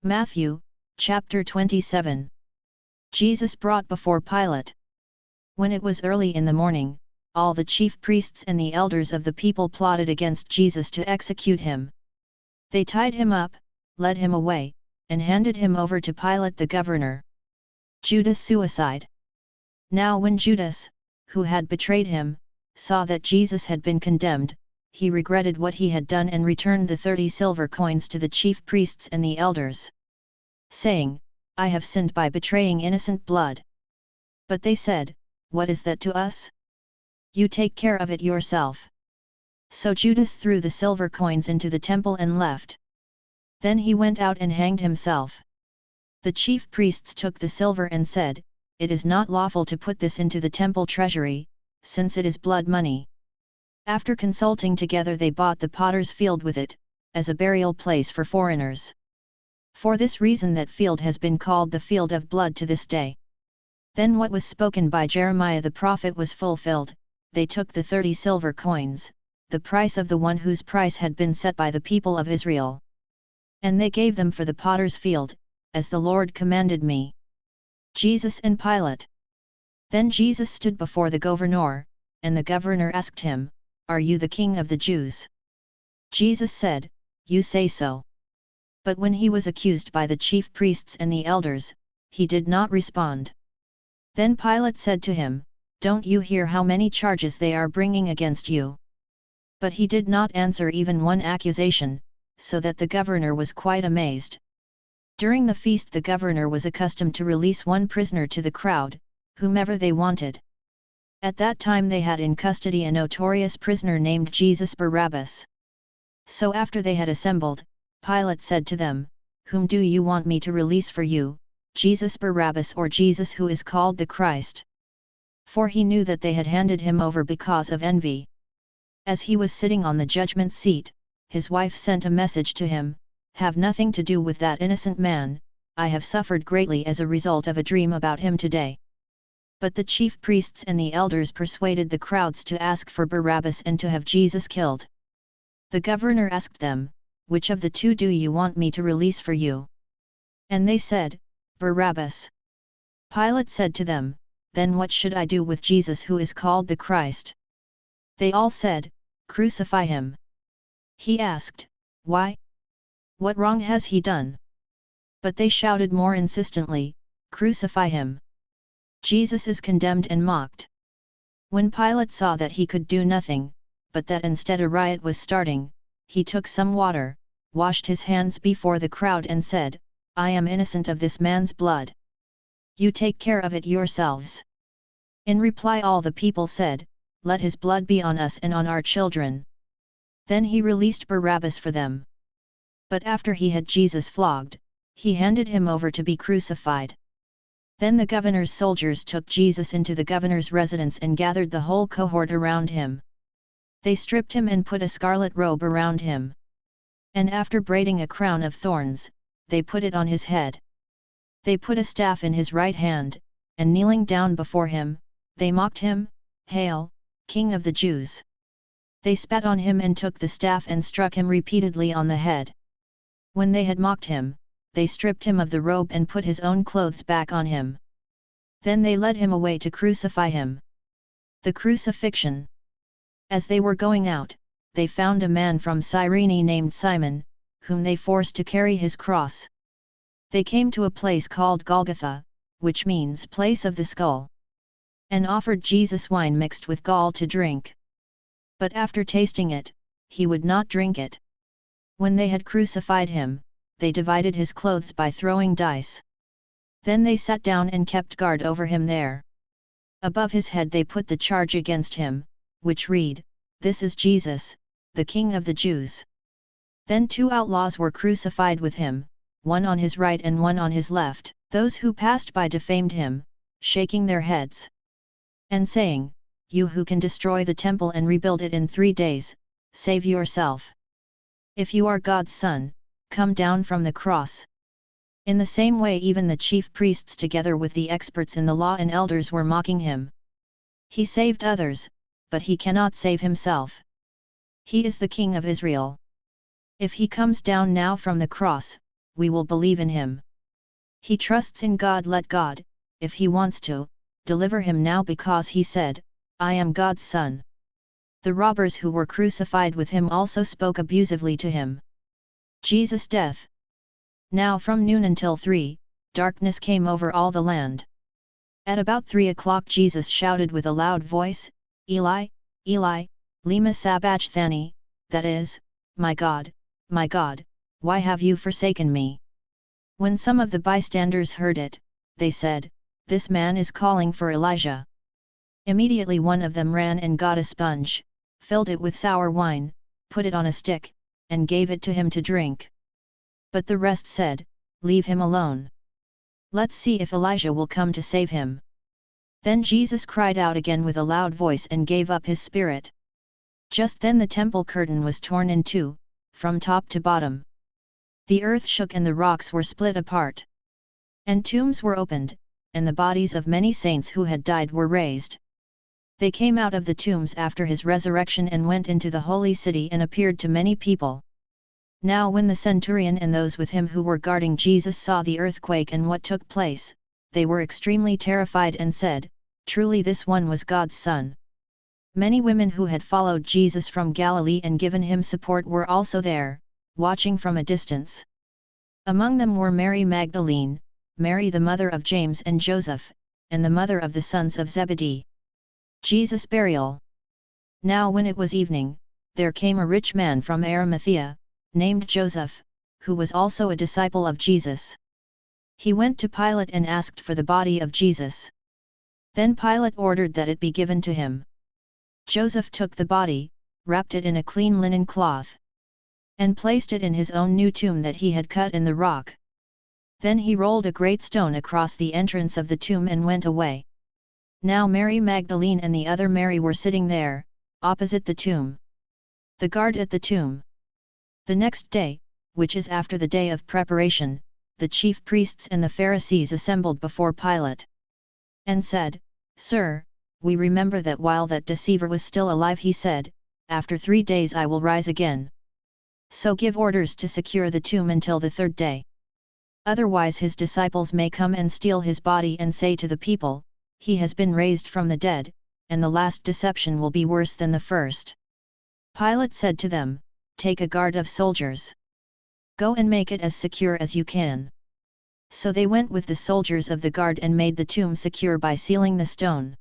Matthew, chapter 27. Jesus brought before Pilate. When it was early in the morning, all the chief priests and the elders of the people plotted against Jesus to execute him. They tied him up, led him away, and handed him over to Pilate the governor. Judas' suicide. Now when Judas, who had betrayed him, saw that Jesus had been condemned, he regretted what he had done and returned the 30 silver coins to the chief priests and the elders, saying, "I have sinned by betraying innocent blood." But they said, "What is that to us? You take care of it yourself." So Judas threw the silver coins into the temple and left. Then he went out and hanged himself. The chief priests took the silver and said, "It is not lawful to put this into the temple treasury, since it is blood money." After consulting together they bought the potter's field with it, as a burial place for foreigners. For this reason that field has been called the field of blood to this day. Then what was spoken by Jeremiah the prophet was fulfilled. They took the 30 silver coins, the price of the one whose price had been set by the people of Israel. And they gave them for the potter's field, as the Lord commanded me. Jesus and Pilate. Then Jesus stood before the governor, and the governor asked him, "Are you the king of the Jews?" Jesus said, "You say so." But when he was accused by the chief priests and the elders, he did not respond. Then Pilate said to him, "Don't you hear how many charges they are bringing against you?" But he did not answer even one accusation, so that the governor was quite amazed. During the feast the governor was accustomed to release one prisoner to the crowd, whomever they wanted. At that time they had in custody a notorious prisoner named Jesus Barabbas. So after they had assembled, Pilate said to them, "Whom do you want me to release for you, Jesus Barabbas or Jesus who is called the Christ?" For he knew that they had handed him over because of envy. As he was sitting on the judgment seat, his wife sent a message to him, "Have nothing to do with that innocent man, I have suffered greatly as a result of a dream about him today." But the chief priests and the elders persuaded the crowds to ask for Barabbas and to have Jesus killed. The governor asked them, "Which of the two do you want me to release for you?" And they said, "Barabbas." Pilate said to them, "Then what should I do with Jesus who is called the Christ?" They all said, "Crucify him." He asked, "Why? What wrong has he done?" But they shouted more insistently, "Crucify him." Jesus is condemned and mocked. When Pilate saw that he could do nothing, but that instead a riot was starting, he took some water, washed his hands before the crowd and said, "I am innocent of this man's blood. You take care of it yourselves." In reply all the people said, "Let his blood be on us and on our children." Then he released Barabbas for them. But after he had Jesus flogged, he handed him over to be crucified. Then the governor's soldiers took Jesus into the governor's residence and gathered the whole cohort around him. They stripped him and put a scarlet robe around him. And after braiding a crown of thorns, they put it on his head. They put a staff in his right hand, and kneeling down before him, they mocked him, "Hail, King of the Jews!" They spat on him and took the staff and struck him repeatedly on the head. When they had mocked him, they stripped him of the robe and put his own clothes back on him. Then they led him away to crucify him. The crucifixion. As they were going out, they found a man from Cyrene named Simon, whom they forced to carry his cross. They came to a place called Golgotha, which means place of the skull, and offered Jesus wine mixed with gall to drink. But after tasting it, he would not drink it. When they had crucified him, they divided his clothes by throwing dice. Then they sat down and kept guard over him there. Above his head they put the charge against him, which read, "This is Jesus, the King of the Jews." Then 2 outlaws were crucified with him, one on his right and one on his left. Those who passed by defamed him, shaking their heads, and saying, "You who can destroy the temple and rebuild it in 3 days, save yourself. If you are God's son, come down from the cross." In the same way even the chief priests together with the experts in the law and elders were mocking him. He saved others, but he cannot save himself. He is the King of Israel. If he comes down now from the cross, we will believe in him. He trusts in God, let God, if he wants to, deliver him now, because he said, I am God's son. The robbers who were crucified with him also spoke abusively to him. Jesus' death. Now from noon until 3, darkness came over all the land. At about 3 o'clock Jesus shouted with a loud voice, Eli, Eli, lema sabachthani, that is, my God, why have you forsaken me? When some of the bystanders heard it, they said, this man is calling for Elijah. Immediately one of them ran and got a sponge, filled it with sour wine, put it on a stick, and gave it to him to drink. But the rest said, leave him alone. Let's see if Elijah will come to save him. Then Jesus cried out again with a loud voice and gave up his spirit. Just then the temple curtain was torn in two, from top to bottom. The earth shook and the rocks were split apart. And tombs were opened, and the bodies of many saints who had died were raised. They came out of the tombs after his resurrection and went into the holy city and appeared to many people. Now when the centurion and those with him who were guarding Jesus saw the earthquake and what took place, they were extremely terrified and said, truly this one was God's son. Many women who had followed Jesus from Galilee and given him support were also there, watching from a distance. Among them were Mary Magdalene, Mary the mother of James and Joseph, and the mother of the sons of Zebedee. Jesus' burial. Now when it was evening, there came a rich man from Arimathea, named Joseph, who was also a disciple of Jesus. He went to Pilate and asked for the body of Jesus. Then Pilate ordered that it be given to him. Joseph took the body, wrapped it in a clean linen cloth, and placed it in his own new tomb that he had cut in the rock. Then he rolled a great stone across the entrance of the tomb and went away. Now Mary Magdalene and the other Mary were sitting there, opposite the tomb. The guard at the tomb. The next day, which is after the day of preparation, the chief priests and the Pharisees assembled before Pilate, and said, Sir, we remember that while that deceiver was still alive he said, after 3 days I will rise again. So give orders to secure the tomb until the 3rd day. Otherwise his disciples may come and steal his body and say to the people, he has been raised from the dead, and the last deception will be worse than the first. Pilate said to them, Take a guard of soldiers. Go and make it as secure as you can. So they went with the soldiers of the guard and made the tomb secure by sealing the stone.